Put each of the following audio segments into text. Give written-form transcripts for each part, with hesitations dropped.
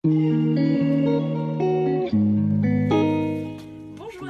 Bonjour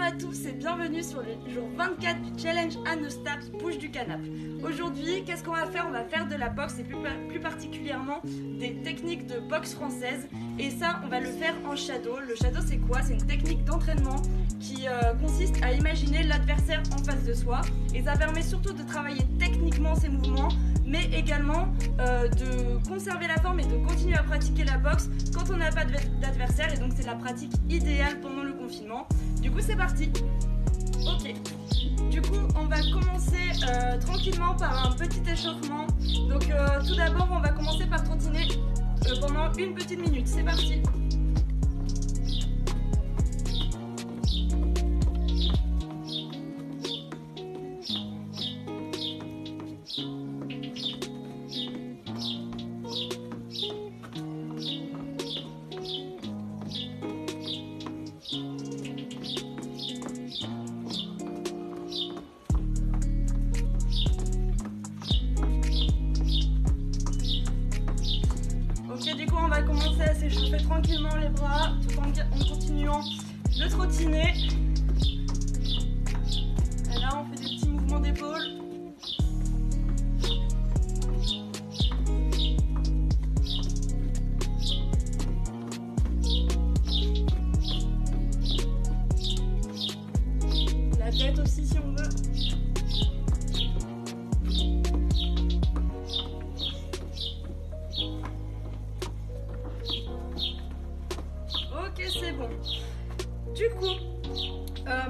à tous et bienvenue sur le jour 24 du challenge Anne Staps bouge du canapé. Aujourd'hui, qu'est-ce qu'on va faire? On va faire de la boxe et plus particulièrement des techniques de boxe française. Et ça, on va le faire en shadow. Le shadow, c'est quoi? C'est une technique d'entraînement qui consiste à imaginer l'adversaire en face de soi. Et ça permet surtout de travailler techniquement ses mouvements, mais également de conserver la forme et de continuer à pratiquer la boxe quand on n'a pas d'adversaire. Et donc c'est la pratique idéale pendant le confinement. Du coup c'est parti. Ok. Du coup on va commencer tranquillement par un petit échauffement. Donc tout d'abord on va commencer par trottiner pendant une petite minute. C'est parti. Du coup on va commencer à s'échauffer tranquillement les bras tout en continuant de trottiner. Et là on fait des petits mouvements d'épaule. La tête aussi si on veut. Ok, c'est bon. Du coup,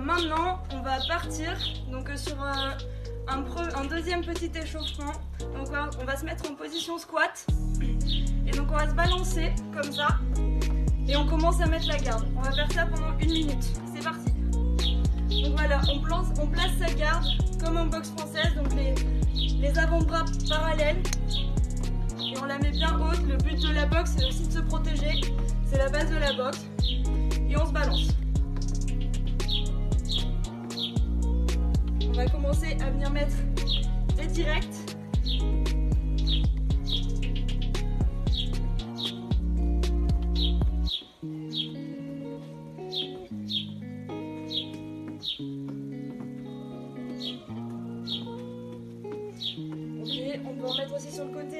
maintenant, on va partir donc, sur un deuxième petit échauffement. Donc, on va se mettre en position squat. Et donc, on va se balancer comme ça. Et on commence à mettre la garde. On va faire ça pendant une minute. C'est parti. Donc voilà, on place sa garde comme en boxe française. Donc, les avant-bras parallèles. Et on la met bien haute. Le but de la boxe, c'est aussi de se protéger. C'est la base de la boxe. Et on se balance. On va commencer à venir mettre des directs. Ok, on peut en mettre aussi sur le côté.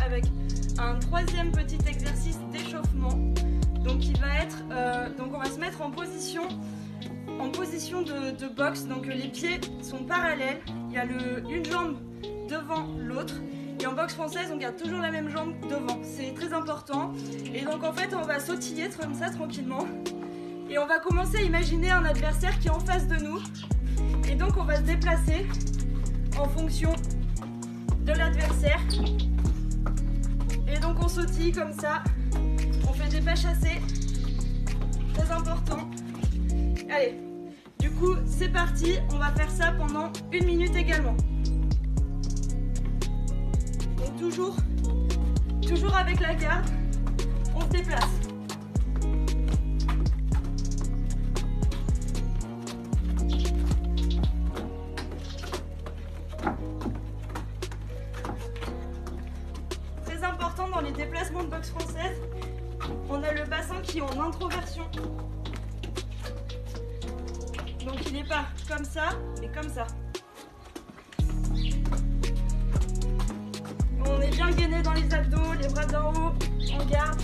Avec un troisième petit exercice d'échauffement, donc qui va être donc on va se mettre en position de boxe. Donc les pieds sont parallèles, il y a une jambe devant l'autre, et en boxe française on garde toujours la même jambe devant, c'est très important. Et donc en fait on va sautiller comme ça tranquillement, et on va commencer à imaginer un adversaire qui est en face de nous, et donc on va se déplacer en fonction de l'adversaire. Et donc on sautille comme ça, on fait des pas chassés, très important. Allez, du coup c'est parti, on va faire ça pendant une minute également. Donc toujours avec la garde, on se déplace. Dans les déplacements de boxe française, on a le bassin qui est en introversion. Donc il n'est pas comme ça, mais comme ça. On est bien gainé dans les abdos, les bras d'en haut, en garde.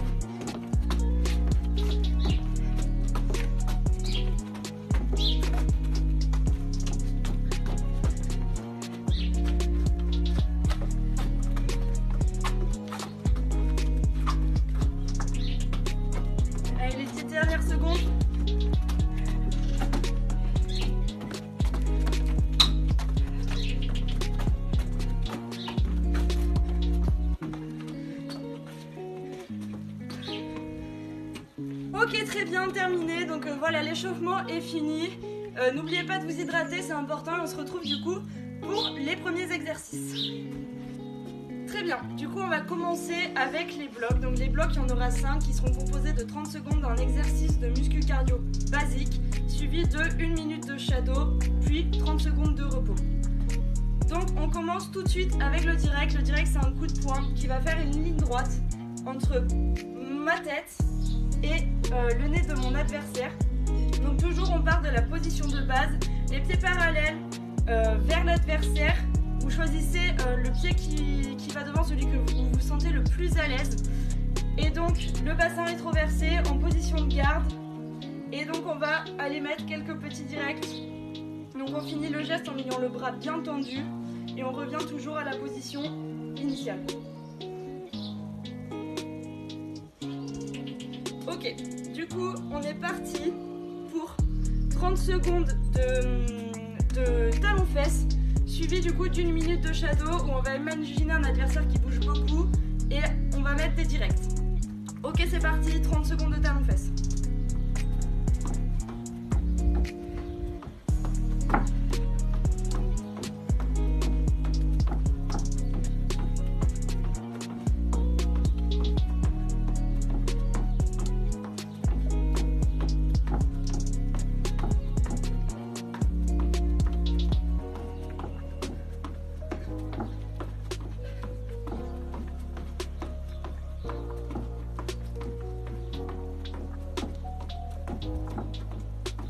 Dernière seconde. Ok, très bien, terminé. Donc voilà, l'échauffement est fini. N'oubliez pas de vous hydrater, c'est important. On se retrouve du coup pour les premiers exercices. Très bien, du coup on va commencer avec les blocs. Donc les blocs, il y en aura 5 qui seront composés de 30 secondes d'un exercice de muscu cardio basique, suivi de 1 minute de shadow, puis 30 secondes de repos. Donc on commence tout de suite avec le direct. Le direct, c'est un coup de poing qui va faire une ligne droite entre ma tête et le nez de mon adversaire. Donc toujours on part de la position de base, les pieds parallèles vers l'adversaire. Vous choisissez le pied qui va devant, celui que vous vous sentez le plus à l'aise. Et donc le bassin rétroversé en position de garde. Et donc on va aller mettre quelques petits directs. Donc on finit le geste en ayant le bras bien tendu. Et on revient toujours à la position initiale. Ok, du coup on est parti pour 30 secondes de talons-fesses. Suivi du coup d'1 minute de shadow où on va imaginer un adversaire qui bouge beaucoup et on va mettre des directs. Ok, c'est parti, 30 secondes de talons-fesses.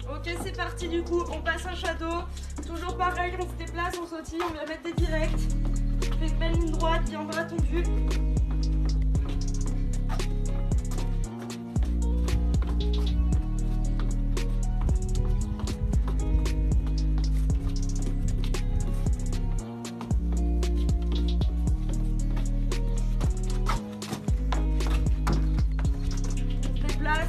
Ok, c'est parti, du coup on passe un shadow, toujours pareil, on se déplace, on sautille, on va mettre des directs, on fait une belle ligne droite, bien bras tendu. On se déplace.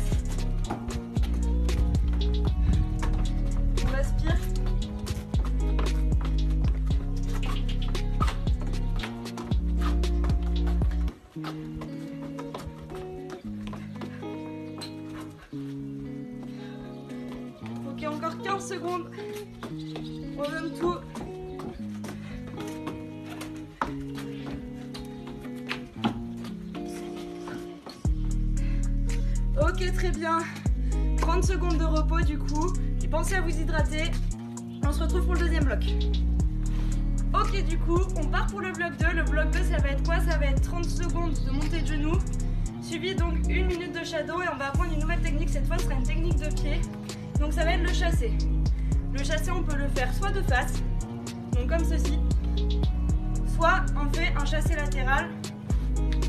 Ok, encore 15 secondes. On donne tout. Ok, très bien. 30 secondes de repos du coup. Et pensez à vous hydrater. On se retrouve pour le deuxième bloc. Ok, du coup, on part pour le bloc 2. Le bloc 2, ça va être quoi? Ça va être 30 secondes de montée de genoux, suivi donc 1 minute de shadow. Et on va apprendre une nouvelle technique. Cette fois, ce sera une technique de pied. Donc ça va être le chassé. Le chassé, on peut le faire soit de face, donc comme ceci, soit on fait un chassé latéral,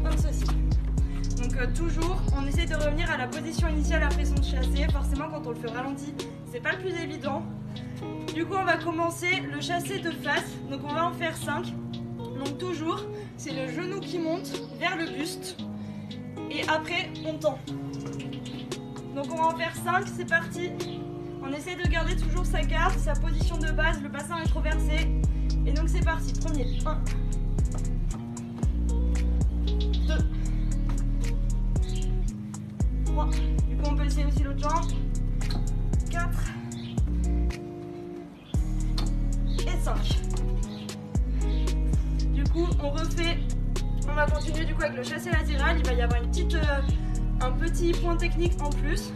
comme ceci. Donc toujours, on essaie de revenir à la position initiale après son chassé. Forcément, quand on le fait au ralenti, c'est pas le plus évident. Du coup, on va commencer le chassé de face. Donc on va en faire 5. Donc toujours, c'est le genou qui monte vers le buste. Et après, on tend. Donc on va en faire 5, c'est parti. On essaie de garder toujours sa garde, sa position de base, le bassin rétroversé. Et donc c'est parti. Premier, 1, 2, 3. Du coup on peut essayer aussi l'autre jambe. 4 et 5. Du coup on refait. On va continuer du coup avec le chassé latéral. Il va y avoir un petit point technique en plus.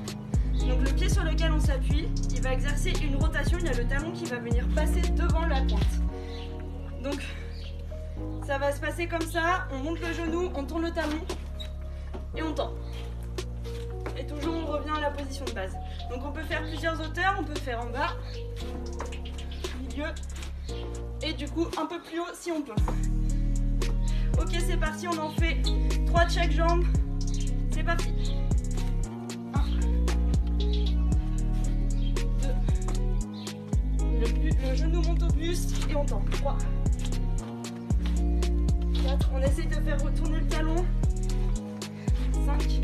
Donc le pied sur lequel on s'appuie, il va exercer une rotation. Il y a le talon qui va venir passer devant la pointe. Donc ça va se passer comme ça. On monte le genou, on tourne le talon et on tend. Et toujours on revient à la position de base. Donc on peut faire plusieurs hauteurs. On peut faire en bas, milieu et du coup un peu plus haut si on peut. Ok, c'est parti, on en fait 3 de chaque jambe. C'est parti. 1, 2. Le genou monte au buste et on tend. 3, 4. On essaye de faire retourner le talon. 5.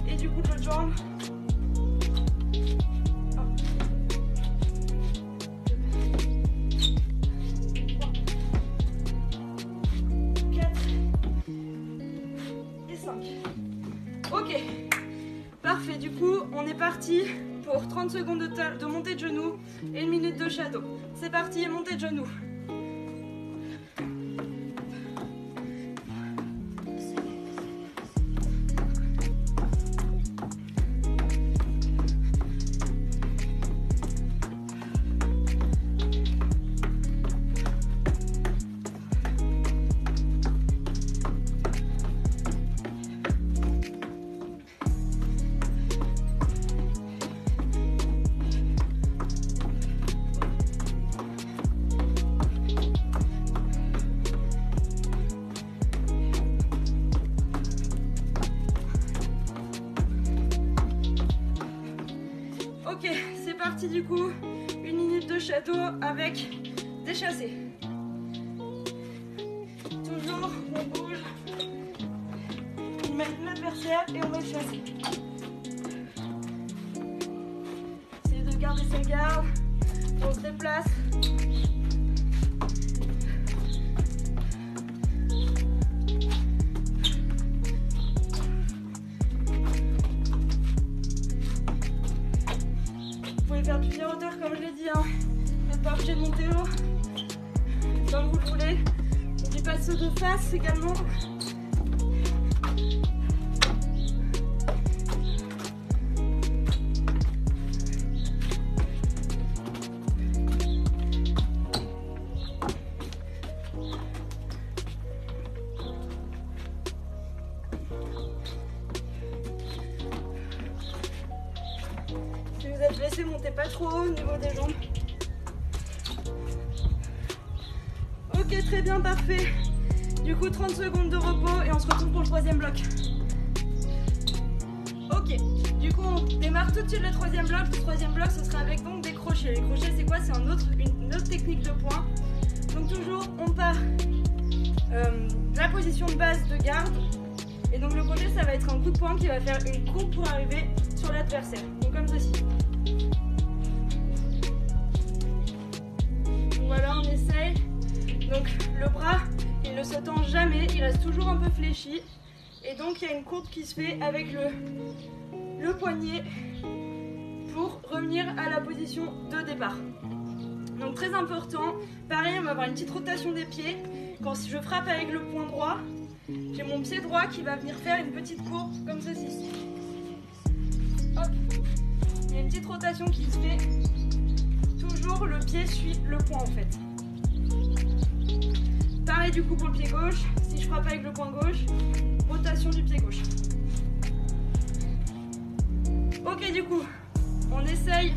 Et du coup, l'autre jambe. 5. Ok, Parfait, du coup, on est parti pour 30 secondes de montée de genoux et 1 minute de shadow. C'est parti, montée de genoux. Ok, c'est parti du coup, 1 minute de shadow avec des chassés. Toujours, on bouge, on met l'adversaire et on va le chasser. Essayez de garder sa garde, on se déplace. Faire plusieurs hauteurs comme je l'ai dit, hein. Vous n'êtes pas obligé de monter haut comme vous le voulez. N'oubliez pas ceux de face également. Si vous êtes blessé, montez pas trop haut au niveau des jambes. Ok, très bien, parfait. Du coup, 30 secondes de repos et on se retrouve pour le troisième bloc. Ok, du coup, on démarre tout de suite le troisième bloc. Le troisième bloc, ce sera avec donc des crochets. Les crochets, c'est quoi? C'est une autre technique de poing. Donc toujours, on part de la position de base de garde. Et donc le crochet, ça va être un coup de poing qui va faire une courbe pour arriver sur l'adversaire. Donc comme ceci. Donc voilà, on essaye. Donc le bras, il ne se tend jamais, il reste toujours un peu fléchi. Et donc il y a une courbe qui se fait avec le poignet pour revenir à la position de départ. Donc très important, pareil, on va avoir une petite rotation des pieds. Quand je frappe avec le poing droit, j'ai mon pied droit qui va venir faire une petite courbe comme ceci. Hop. Il y a une petite rotation qui se fait. Toujours le pied suit le poing en fait. Pareil du coup pour le pied gauche. Si je frappe avec le poing gauche, rotation du pied gauche. Ok, du coup, on essaye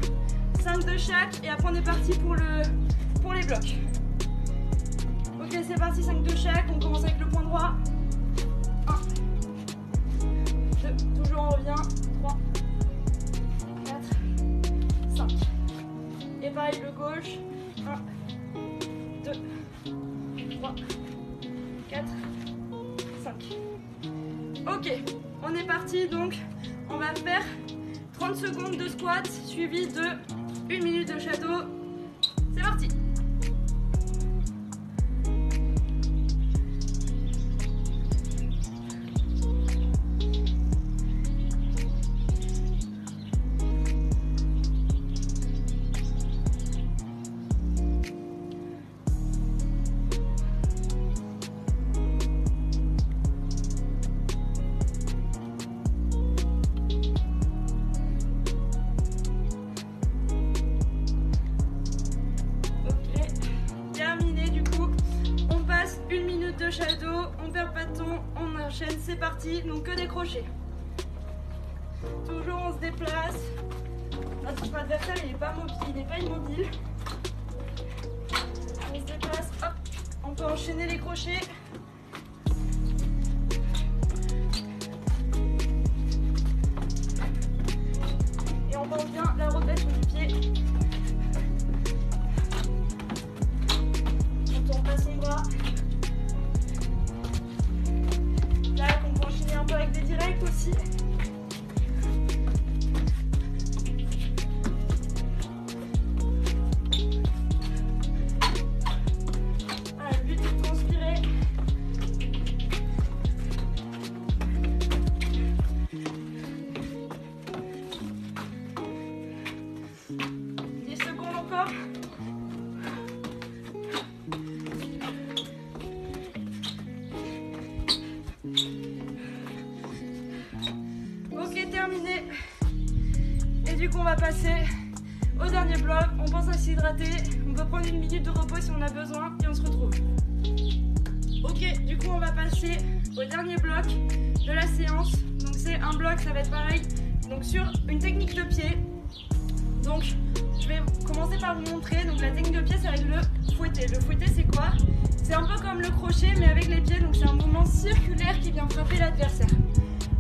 5 de chaque et après on est parti pour les blocs. Ok, c'est parti, 5 de chaque. On commence avec le poing droit. 1, 2, toujours on revient. 3, 4, 5. Et pareil, le gauche. 1, 2, 3, 4, 5. Ok, on est parti. Donc, on va faire 30 secondes de squat suivi de 1 minute de shadow. C'est parti. Shadow, on perd pas de temps, on enchaîne, c'est parti, donc que des crochets. Toujours on se déplace. Notre adversaire il n'est pas immobile. On se déplace, hop, on peut enchaîner les crochets. Et on pense bien la rotation du pied. On tourne pas son bras. Avec des directs aussi. Voilà, le but est de transpirer. du coup on va passer au dernier bloc. On pense à s'hydrater, on peut prendre une minute de repos si on a besoin et on se retrouve. Ok, du coup on va passer au dernier bloc de la séance. Donc c'est un bloc, ça va être pareil, donc sur une technique de pied. Donc je vais commencer par vous montrer. Donc la technique de pied, c'est avec le fouetté. Le fouetté, c'est quoi? C'est un peu comme le crochet mais avec les pieds. Donc c'est un mouvement circulaire qui vient frapper l'adversaire.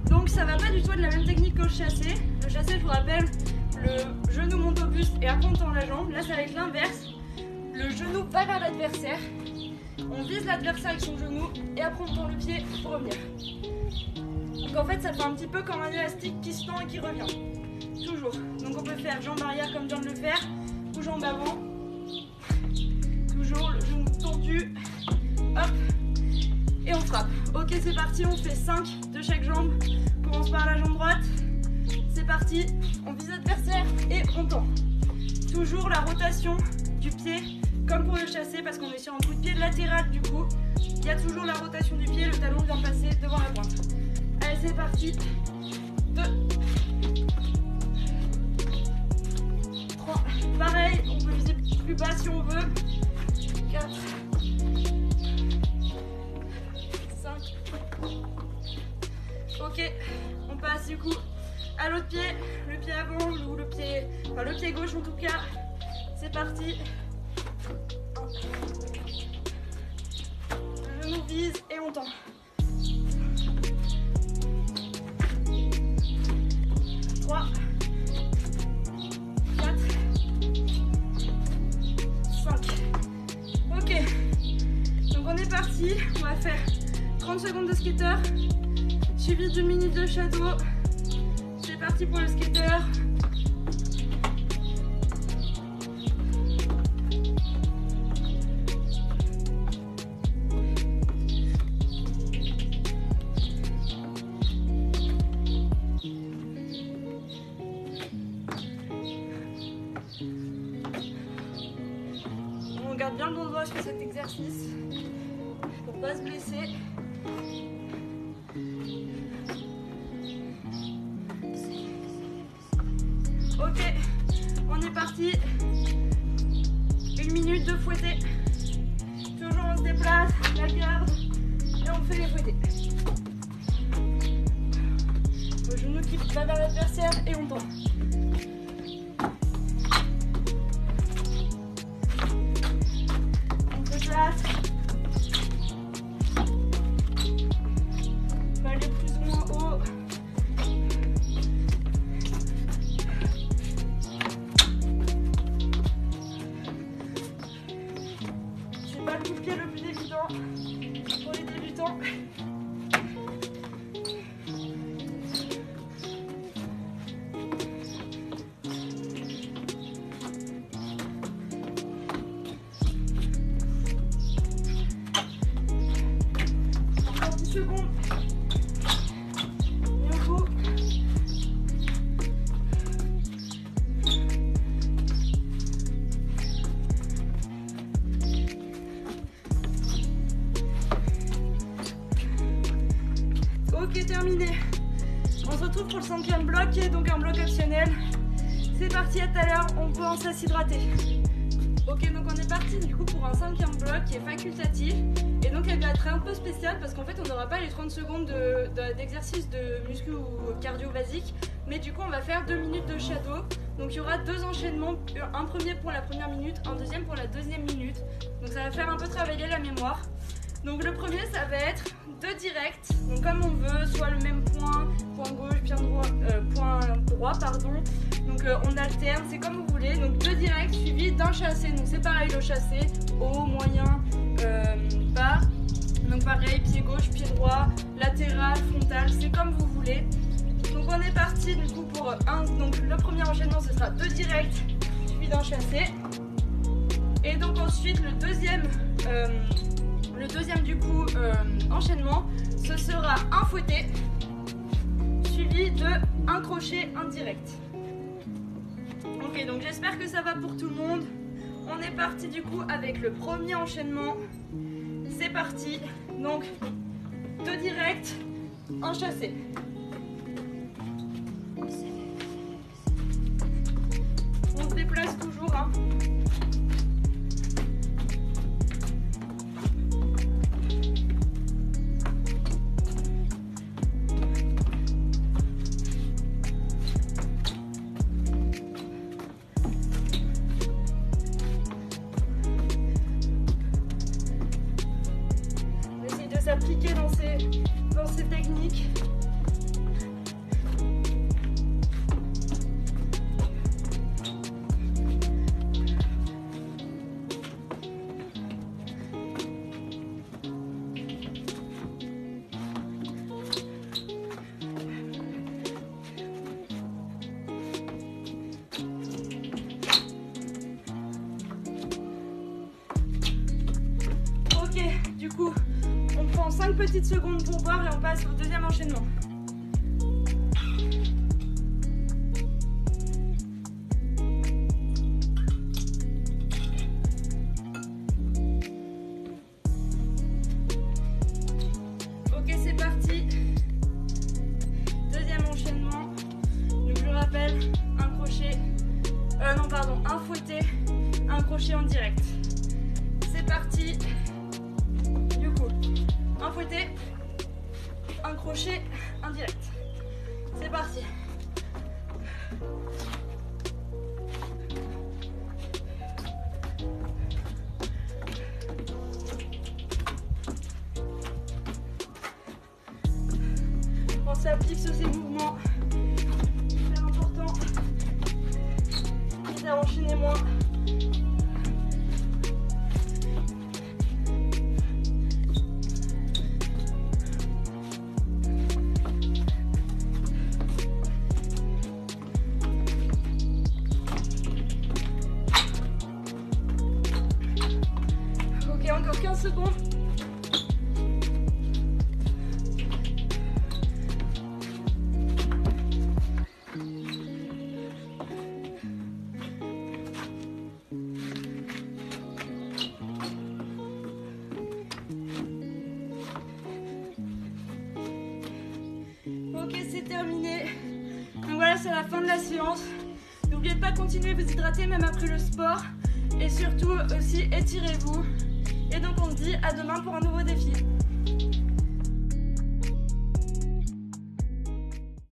Donc ça va pas du tout de la même technique que le chassé. Le chassé, je vous rappelle, le genou monte au buste et après on tend la jambe. Là ça va être l'inverse. Le genou va vers l'adversaire. On vise l'adversaire avec son genou et après on tend le pied pour revenir. Donc en fait ça fait un petit peu comme un élastique qui se tend et qui revient. Toujours. Donc on peut faire jambe arrière comme je viens de le faire ou jambe avant. Toujours le genou tendu. Hop. Et on frappe. Ok, c'est parti, on fait 5 de chaque jambe. On commence par la jambe droite. C'est parti. On vise l'adversaire et on tend. Toujours la rotation du pied comme pour le chasser parce qu'on est sur un coup de pied latéral du coup. Il y a toujours la rotation du pied, le talon vient passer devant la pointe. Allez, c'est parti. 2. 3. Pareil, on peut viser plus bas si on veut. 4. 5. Ok, on passe du coup à l'autre pied, le pied avant ou le pied gauche en tout cas. C'est parti. Le genou vise et on tend. 3, 4, 5. Ok, donc on est parti. On va faire 30 secondes de skater suivi d'une minute de shadow. C'est parti pour le skater. On garde bien le bon doigt sur cet exercice pour ne pas se blesser. Ok, on est parti. 1 minute de fouetté. Toujours on se déplace, la garde et on fait les fouettés. Le genou qui va vers l'adversaire et on tend. On se place. On va aller plus ou moins haut. C'est pas le coup de pied le plus évident pour les débutants. Encore 10 secondes. Et au bout. Ok, terminé. On se retrouve pour le 5e bloc qui est donc un bloc optionnel. C'est parti, à tout à l'heure, on pense à s'hydrater. Ok, donc on est parti du coup pour un 5e bloc qui est facultatif. Et donc elle va être un peu spéciale parce qu'en fait on n'aura pas les 30 secondes d'exercice de muscu ou cardio basique. Mais du coup on va faire 2 minutes de shadow. Donc il y aura 2 enchaînements, un premier pour la première minute, un deuxième pour la deuxième minute. Donc ça va faire un peu travailler la mémoire. Donc le premier ça va être 2 directs, donc comme on veut, soit le même point, point gauche, point droit, pardon. Donc on alterne, c'est comme vous voulez. Donc 2 directs suivis d'un chassé. Donc c'est pareil, le chassé, haut, moyen, bas. Donc pareil, pied gauche, pied droit, latéral, frontal, c'est comme vous voulez. Donc on est parti du coup pour donc le premier enchaînement ce sera 2 directs suivis d'un chassé. Et donc ensuite le deuxième du coup enchaînement, ce sera un fouetté suivi de un crochet indirect. Ok, donc j'espère que ça va pour tout le monde. On est parti du coup avec le premier enchaînement. C'est parti. Donc 2 directs, un chassé. fin. On essaye de s'appliquer dans ces techniques. Du coup, on prend 5 petites secondes pour voir et on passe au deuxième enchaînement. Ok, c'est parti. Deuxième enchaînement. Donc je rappelle, un crochet, un fouetté, un crochet en direct. C'est parti. Un fouetté, un crochet, un direct. C'est parti. On s'applique sur ces mouvements. Hyper important. Quitte à enchaîner moins. Encore 15 secondes. Ok, c'est terminé. Donc voilà, c'est la fin de la séance. N'oubliez pas de continuer à vous hydrater même après le sport. Et surtout aussi, étirez-vous. Et donc on se dit à demain pour un nouveau défi.